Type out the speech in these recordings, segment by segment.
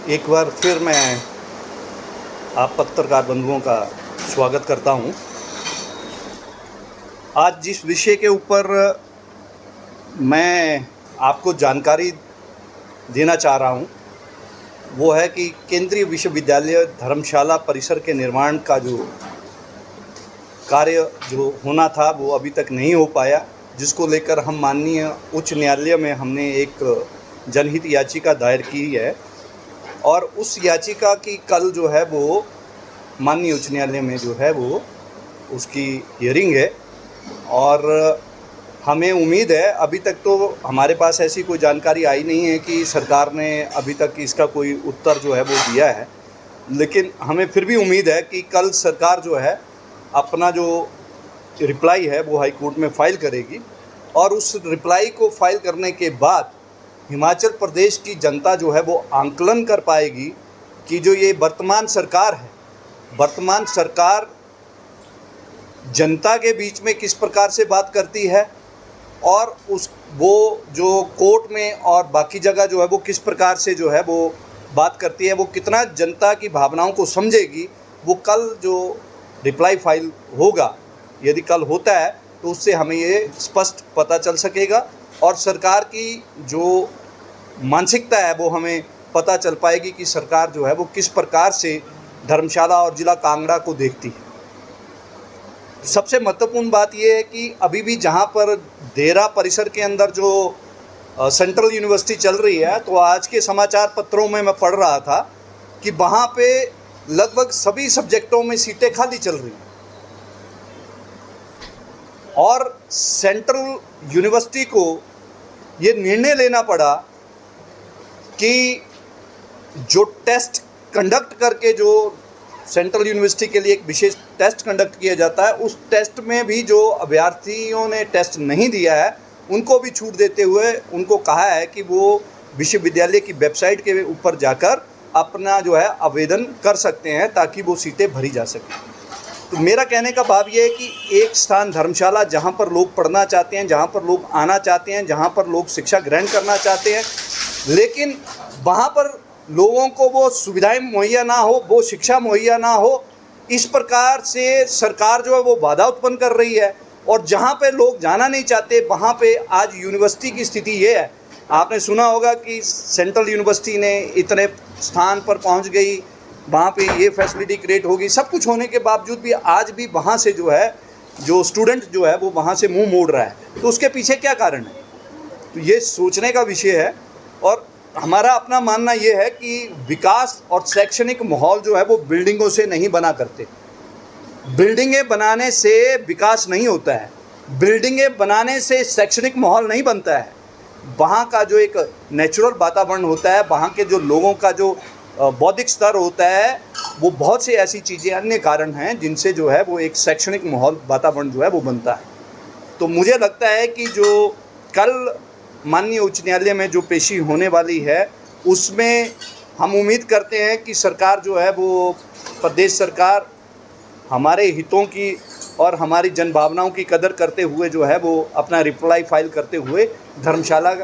एक बार फिर मैं आप पत्रकार बंधुओं का स्वागत करता हूं। आज जिस विषय के ऊपर मैं आपको जानकारी देना चाह रहा हूं वो है कि केंद्रीय विश्वविद्यालय धर्मशाला परिसर के निर्माण का जो कार्य जो होना था वो अभी तक नहीं हो पाया, जिसको लेकर हम माननीय उच्च न्यायालय में हमने एक जनहित याचिका दायर की है और उस याचिका की कल जो है वो माननीय उच्च न्यायालय में जो है वो उसकी हियरिंग है। और हमें उम्मीद है, अभी तक तो हमारे पास ऐसी कोई जानकारी आई नहीं है कि सरकार ने अभी तक इसका कोई उत्तर जो है वो दिया है, लेकिन हमें फिर भी उम्मीद है कि कल सरकार जो है अपना जो रिप्लाई है वो हाई कोर्ट में फ़ाइल करेगी और उस रिप्लाई को फाइल करने के बाद हिमाचल प्रदेश की जनता जो है वो आंकलन कर पाएगी कि जो ये वर्तमान सरकार है, वर्तमान सरकार जनता के बीच में किस प्रकार से बात करती है और वो जो कोर्ट में और बाकी जगह जो है वो किस प्रकार से जो है वो बात करती है, वो कितना जनता की भावनाओं को समझेगी। वो कल जो रिप्लाई फाइल होगा, यदि कल होता है तो उससे हमें ये स्पष्ट पता चल सकेगा और सरकार की जो मानसिकता है वो हमें पता चल पाएगी कि सरकार जो है वो किस प्रकार से धर्मशाला और ज़िला कांगड़ा को देखती है। सबसे महत्वपूर्ण बात ये है कि अभी भी जहाँ पर देरा परिसर के अंदर जो सेंट्रल यूनिवर्सिटी चल रही है, तो आज के समाचार पत्रों में मैं पढ़ रहा था कि वहाँ पे लगभग सभी सब्जेक्टों में सीटें खाली चल रही हैं और सेंट्रल यूनिवर्सिटी को ये निर्णय लेना पड़ा कि जो टेस्ट कंडक्ट करके जो सेंट्रल यूनिवर्सिटी के लिए एक विशेष टेस्ट कंडक्ट किया जाता है, उस टेस्ट में भी जो अभ्यर्थियों ने टेस्ट नहीं दिया है उनको भी छूट देते हुए उनको कहा है कि वो विश्वविद्यालय की वेबसाइट के ऊपर जाकर अपना जो है आवेदन कर सकते हैं ताकि वो सीटें भरी जा सकें। तो मेरा कहने का भाव ये है कि एक स्थान धर्मशाला जहाँ पर लोग पढ़ना चाहते हैं, जहाँ पर लोग आना चाहते हैं, जहाँ पर लोग शिक्षा ग्रहण करना चाहते हैं, लेकिन वहाँ पर लोगों को वो सुविधाएं मुहैया ना हो, वो शिक्षा मुहैया ना हो, इस प्रकार से सरकार जो है वो बाधा उत्पन्न कर रही है। और जहाँ पे लोग जाना नहीं चाहते वहाँ पे आज यूनिवर्सिटी की स्थिति ये है, आपने सुना होगा कि सेंट्रल यूनिवर्सिटी ने इतने स्थान पर पहुँच गई, वहाँ पे ये फैसिलिटी क्रिएट होगी, सब कुछ होने के बावजूद भी आज भी वहाँ से जो है जो स्टूडेंट जो है वो वहाँ से मुंह मोड़ रहा है। तो उसके पीछे क्या कारण है, तो ये सोचने का विषय है। और हमारा अपना मानना ये है कि विकास और शैक्षणिक माहौल जो है वो बिल्डिंगों से नहीं बना करते। बिल्डिंगें बनाने से विकास नहीं होता है, बिल्डिंगें बनाने से शैक्षणिक माहौल नहीं बनता है। वहाँ का जो एक नेचुरल वातावरण होता है, वहाँ के जो लोगों का जो बौद्धिक स्तर होता है, वो बहुत सी ऐसी चीज़ें अन्य कारण हैं जिनसे जो है वो एक शैक्षणिक माहौल वातावरण जो है वो बनता है। तो मुझे लगता है कि जो कल माननीय उच्च न्यायालय में जो पेशी होने वाली है उसमें हम उम्मीद करते हैं कि सरकार जो है वो प्रदेश सरकार हमारे हितों की और हमारी जनभावनाओं की कदर करते हुए जो है वो अपना रिप्लाई फाइल करते हुए धर्मशाला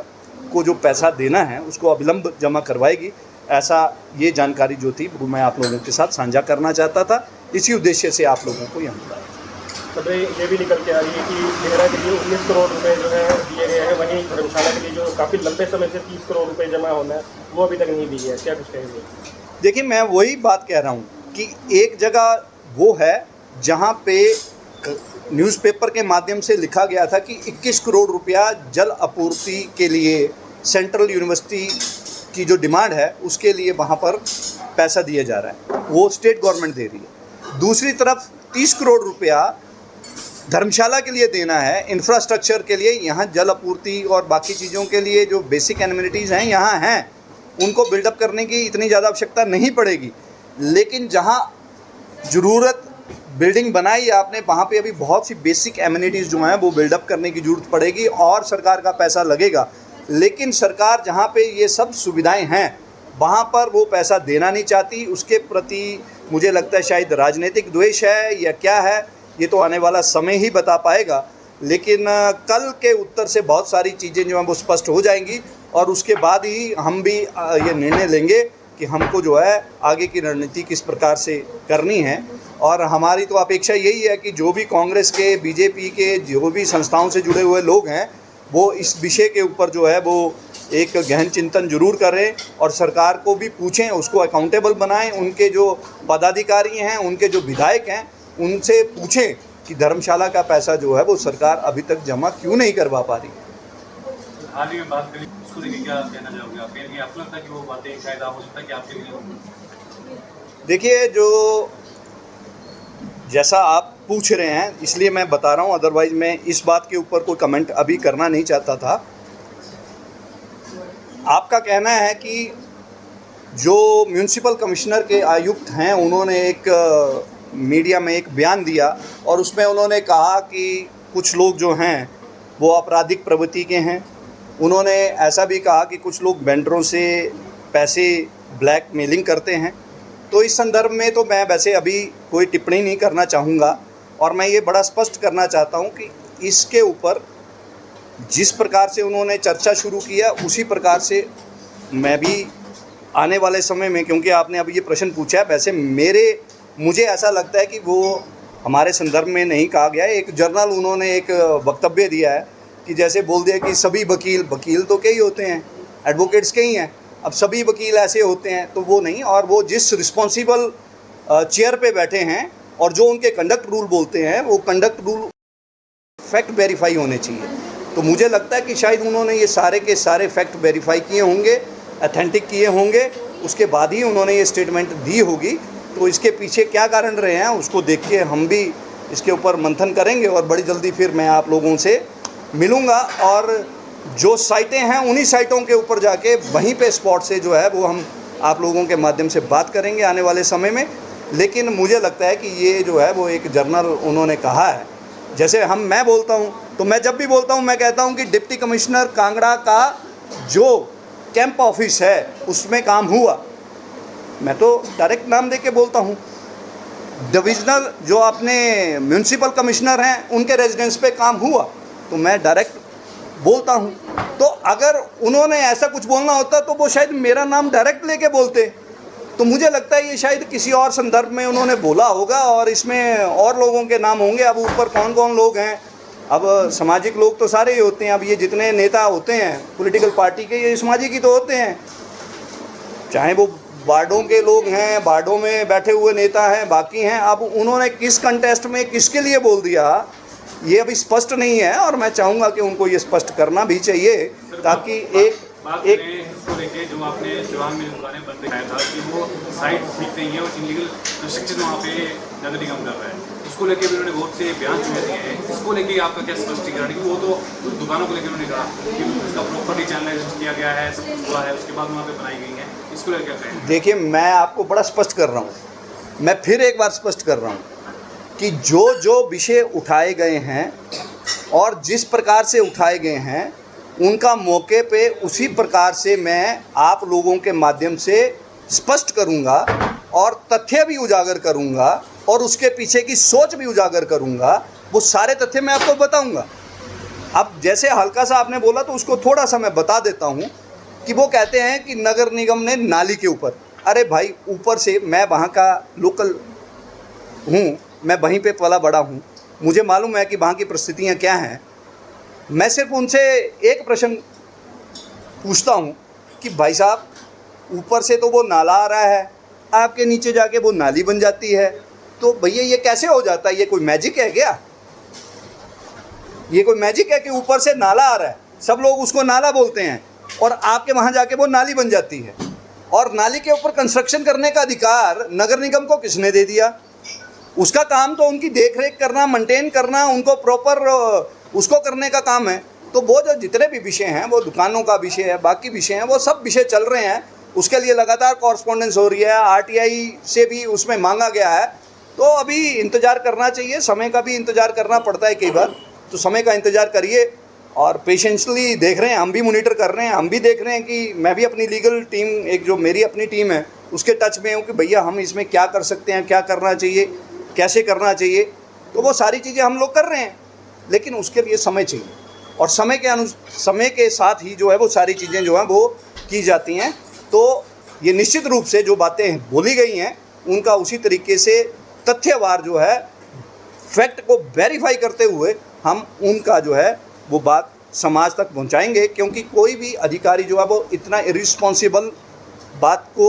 को जो पैसा देना है उसको अविलंब जमा करवाएगी। ऐसा ये जानकारी जो थी वो मैं आप लोगों के साथ साझा करना चाहता था, इसी उद्देश्य से आप लोगों को यहाँ बताया। तब ये भी निकल के आ रही है कि देहरा के लिए 19 करोड़ रुपए जो है दिए गए हैं, वहीं धर्मशाला के लिए जो काफ़ी लंबे समय से 30 करोड़ रुपए जमा होना है वो अभी तक नहीं दी है। क्या कुछ कहेंगे? देखिए, मैं वही बात कह रहा हूँ कि एक जगह वो है जहाँ पे न्यूज़पेपर के माध्यम से लिखा गया था कि 21 करोड़ रुपया जल आपूर्ति के लिए सेंट्रल यूनिवर्सिटी की जो डिमांड है उसके लिए वहाँ पर पैसा दिया जा रहा है, वो स्टेट गवर्नमेंट दे रही है। दूसरी तरफ 30 करोड़ रुपया धर्मशाला के लिए देना है, इंफ्रास्ट्रक्चर के लिए, यहाँ जल आपूर्ति और बाकी चीज़ों के लिए जो बेसिक एमिनिटीज़ हैं यहाँ हैं, उनको बिल्डअप करने की इतनी ज़्यादा आवश्यकता नहीं पड़ेगी। लेकिन जहाँ ज़रूरत बिल्डिंग बनाई आपने वहाँ पे अभी बहुत सी बेसिक एमिनिटीज़ जो हैं वो बिल्डअप करने की ज़रूरत पड़ेगी और सरकार का पैसा लगेगा। लेकिन सरकार जहाँ पे ये सब सुविधाएं हैं वहाँ पर वो पैसा देना नहीं चाहती। उसके प्रति मुझे लगता है शायद राजनीतिक द्वेष है या क्या है, ये तो आने वाला समय ही बता पाएगा। लेकिन कल के उत्तर से बहुत सारी चीज़ें जो हैं वो स्पष्ट हो जाएंगी और उसके बाद ही हम भी ये निर्णय लेंगे कि हमको जो है आगे की रणनीति किस प्रकार से करनी है। और हमारी तो अपेक्षा यही है कि जो भी कांग्रेस के, बीजेपी के, जो भी संस्थाओं से जुड़े हुए लोग हैं वो इस विषय के ऊपर जो है वो एक गहन चिंतन जरूर करें और सरकार को भी पूछें, उसको अकाउंटेबल बनाएं। उनके जो पदाधिकारी हैं, उनके जो विधायक हैं, उनसे पूछें कि धर्मशाला का पैसा जो है वो सरकार अभी तक जमा क्यों नहीं करवा पा रही। हाल ही में बात करी, उसको लेकर क्या कहना चाहोगे आप? कहीं आपको लगता है कि वो बातें शायद हो सकता है कि आपके लिए? देखिए, जो जैसा आप पूछ रहे हैं इसलिए मैं बता रहा हूँ, अदरवाइज़ मैं इस बात के ऊपर कोई कमेंट अभी करना नहीं चाहता था। आपका कहना है कि जो म्यूनिसिपल कमिश्नर के आयुक्त हैं उन्होंने एक मीडिया में एक बयान दिया और उसमें उन्होंने कहा कि कुछ लोग जो हैं वो आपराधिक प्रवृत्ति के हैं। उन्होंने ऐसा भी कहा कि कुछ लोग वेंडरों से पैसे ब्लैकमेलिंग करते हैं। तो इस संदर्भ में तो मैं वैसे अभी कोई टिप्पणी नहीं करना चाहूँगा और मैं ये बड़ा स्पष्ट करना चाहता हूँ कि इसके ऊपर जिस प्रकार से उन्होंने चर्चा शुरू किया उसी प्रकार से मैं भी आने वाले समय में, क्योंकि आपने अभी ये प्रश्न पूछा है, वैसे मुझे ऐसा लगता है कि वो हमारे संदर्भ में नहीं कहा गया है। एक जर्नल उन्होंने एक वक्तव्य दिया है कि जैसे बोल दिया कि सभी वकील तो कई होते हैं, एडवोकेट्स कई हैं, अब सभी वकील ऐसे होते हैं, तो वो नहीं। और वो जिस रिस्पॉन्सिबल चेयर पे बैठे हैं और जो उनके कंडक्ट रूल बोलते हैं वो कंडक्ट रूल फैक्ट वेरीफाई होने चाहिए। तो मुझे लगता है कि शायद उन्होंने ये सारे के सारे फैक्ट वेरीफाई किए होंगे, अथेंटिक किए होंगे, उसके बाद ही उन्होंने ये स्टेटमेंट दी होगी। तो इसके पीछे क्या कारण रहे हैं उसको देख के हम भी इसके ऊपर मंथन करेंगे और बड़ी जल्दी फिर मैं आप लोगों से मिलूँगा और जो साइटें हैं उन्हीं साइटों के ऊपर जाके वहीं पे स्पॉट से जो है वो हम आप लोगों के माध्यम से बात करेंगे आने वाले समय में। लेकिन मुझे लगता है कि ये जो है वो एक जर्नल उन्होंने कहा है, जैसे मैं बोलता हूँ तो मैं जब भी बोलता हूँ मैं कहता हूँ कि डिप्टी कमिश्नर कांगड़ा का जो कैंप ऑफिस है उसमें काम हुआ, मैं तो डायरेक्ट नाम दे के बोलता हूँ। डिविजनल जो अपने म्यूनिसिपल कमिश्नर हैं उनके रेजिडेंस पे काम हुआ, तो मैं डायरेक्ट बोलता हूँ। तो अगर उन्होंने ऐसा कुछ बोलना होता तो वो शायद मेरा नाम डायरेक्ट लेके बोलते। तो मुझे लगता है ये शायद किसी और संदर्भ में उन्होंने बोला होगा और इसमें और लोगों के नाम होंगे। अब ऊपर कौन कौन लोग हैं, अब सामाजिक लोग तो सारे ही होते हैं। अब ये जितने नेता होते हैं पॉलिटिकल पार्टी के, ये सामाजिक ही तो होते हैं, चाहे वो वार्डों के लोग हैं, वार्डों में बैठे हुए नेता हैं, बाकी हैं। अब उन्होंने किस कंटेस्ट में किसके लिए बोल दिया ये अभी स्पष्ट नहीं है और मैं चाहूँगा कि उनको ये स्पष्ट करना भी चाहिए ताकि इसको लेके जो आपने जवान में दुकानें बंद दिखाया था कि वो साइट ठीक नहीं है और इलीगल कंस्ट्रक्शन वहाँ पे नगर निगम कर रहा है, उसको लेके भी उन्होंने बहुत से बयान चुने दिए हैं। इसको लेके आपका क्या स्पष्टीकरण है? वो तो दुकानों को लेकर उन्होंने कहा कि उसका प्रॉपर्टी चैनलाइज किया गया है, सब कुछ हुआ है, उसके बाद वहाँ पे बनाई गई है, इसको लेकर क्या कहें? देखिए, मैं आपको बड़ा स्पष्ट कर रहा हूँ, मैं फिर एक बार स्पष्ट कर रहा हूँ कि जो विषय उठाए गए हैं और जिस प्रकार से उठाए गए हैं उनका मौके पे उसी प्रकार से मैं आप लोगों के माध्यम से स्पष्ट करूंगा और तथ्य भी उजागर करूंगा और उसके पीछे की सोच भी उजागर करूंगा। वो सारे तथ्य मैं आपको बताऊंगा। अब जैसे हल्का सा आपने बोला तो उसको थोड़ा सा मैं बता देता हूं कि वो कहते हैं कि नगर निगम ने नाली के ऊपर, अरे भाई ऊपर से मैं वहाँ का लोकल हूँ, मैं वहीं पे पला बड़ा हूँ, मुझे मालूम है कि वहाँ की परिस्थितियाँ क्या हैं। मैं सिर्फ उनसे एक प्रश्न पूछता हूँ कि भाई साहब ऊपर से तो वो नाला आ रहा है, आपके नीचे जाके वो नाली बन जाती है, तो भैया ये कैसे हो जाता है? ये कोई मैजिक है क्या? ये कोई मैजिक है कि ऊपर से नाला आ रहा है, सब लोग उसको नाला बोलते हैं और आपके वहाँ जाके वो नाली बन जाती है? और नाली के ऊपर कंस्ट्रक्शन करने का अधिकार नगर निगम को किसने दे दिया? उसका काम तो उनकी देख रेख करना, मेंटेन करना, उनको प्रॉपर उसको करने का काम है। तो वो जो जितने भी विषय हैं, वो दुकानों का विषय है, बाकी विषय हैं, वो सब विषय चल रहे हैं। उसके लिए लगातार कॉरस्पॉन्डेंस हो रही है, आरटीआई से भी उसमें मांगा गया है। तो अभी इंतज़ार करना चाहिए, समय का भी इंतज़ार करना पड़ता है कई बार, तो समय का इंतज़ार करिए और पेशेंसली देख रहे हैं, हम भी मॉनिटर कर रहे हैं, हम भी देख रहे हैं कि मैं भी अपनी लीगल टीम, एक जो मेरी अपनी टीम है उसके टच में हूँ कि भैया हम इसमें क्या कर सकते हैं, क्या करना चाहिए, कैसे करना चाहिए। तो वो सारी चीज़ें हम लोग कर रहे हैं, लेकिन उसके लिए समय चाहिए और समय के साथ ही जो है वो सारी चीज़ें जो हैं वो की जाती हैं। तो ये निश्चित रूप से जो बातें बोली गई हैं उनका उसी तरीके से तथ्यवार जो है फैक्ट को वेरीफाई करते हुए हम उनका जो है वो बात समाज तक पहुंचाएंगे, क्योंकि कोई भी अधिकारी जो है वो इतना इरिस्पॉन्सिबल बात को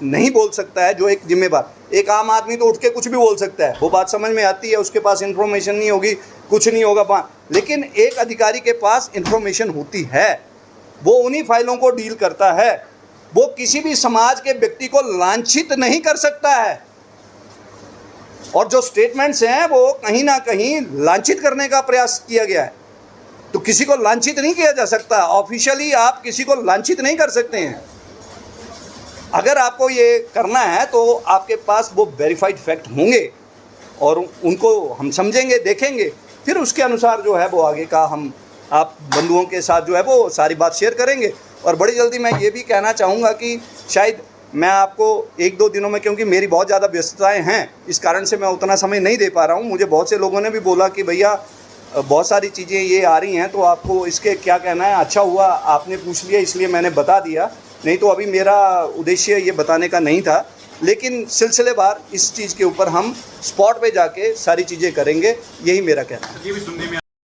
नहीं बोल सकता है। जो एक जिम्मेदार, एक आम आदमी तो उठ के कुछ भी बोल सकता है, वो बात समझ में आती है, उसके पास इन्फॉर्मेशन नहीं होगी, कुछ नहीं होगा, लेकिन एक अधिकारी के पास इन्फॉर्मेशन होती है, वो उन्हीं फाइलों को डील करता है, वो किसी भी समाज के व्यक्ति को लांछित नहीं कर सकता है। और जो स्टेटमेंट्स हैं वो कहीं ना कहीं लांछित करने का प्रयास किया गया है, तो किसी को लांछित नहीं किया जा सकता। ऑफिशियली आप किसी को लांछित नहीं कर सकते हैं। अगर आपको ये करना है तो आपके पास वो वेरीफाइड फैक्ट होंगे और उनको हम समझेंगे, देखेंगे, फिर उसके अनुसार जो है वो आगे का हम आप बंधुओं के साथ जो है वो सारी बात शेयर करेंगे। और बड़ी जल्दी मैं ये भी कहना चाहूँगा कि शायद मैं आपको 1-2 दिनों में, क्योंकि मेरी बहुत ज़्यादा व्यस्तताएं हैं, इस कारण से मैं उतना समय नहीं दे पा रहा हूँ। मुझे बहुत से लोगों ने भी बोला कि भैया बहुत सारी चीज़ें ये आ रही हैं तो आपको इसके क्या कहना है। अच्छा हुआ आपने पूछ लिया, इसलिए मैंने बता दिया, नहीं तो अभी मेरा उद्देश्य ये बताने का नहीं था। लेकिन सिलसिलेवार इस चीज़ के ऊपर हम स्पॉट पे जाके सारी चीज़ें करेंगे, यही मेरा कहना है। ये भी सुनने में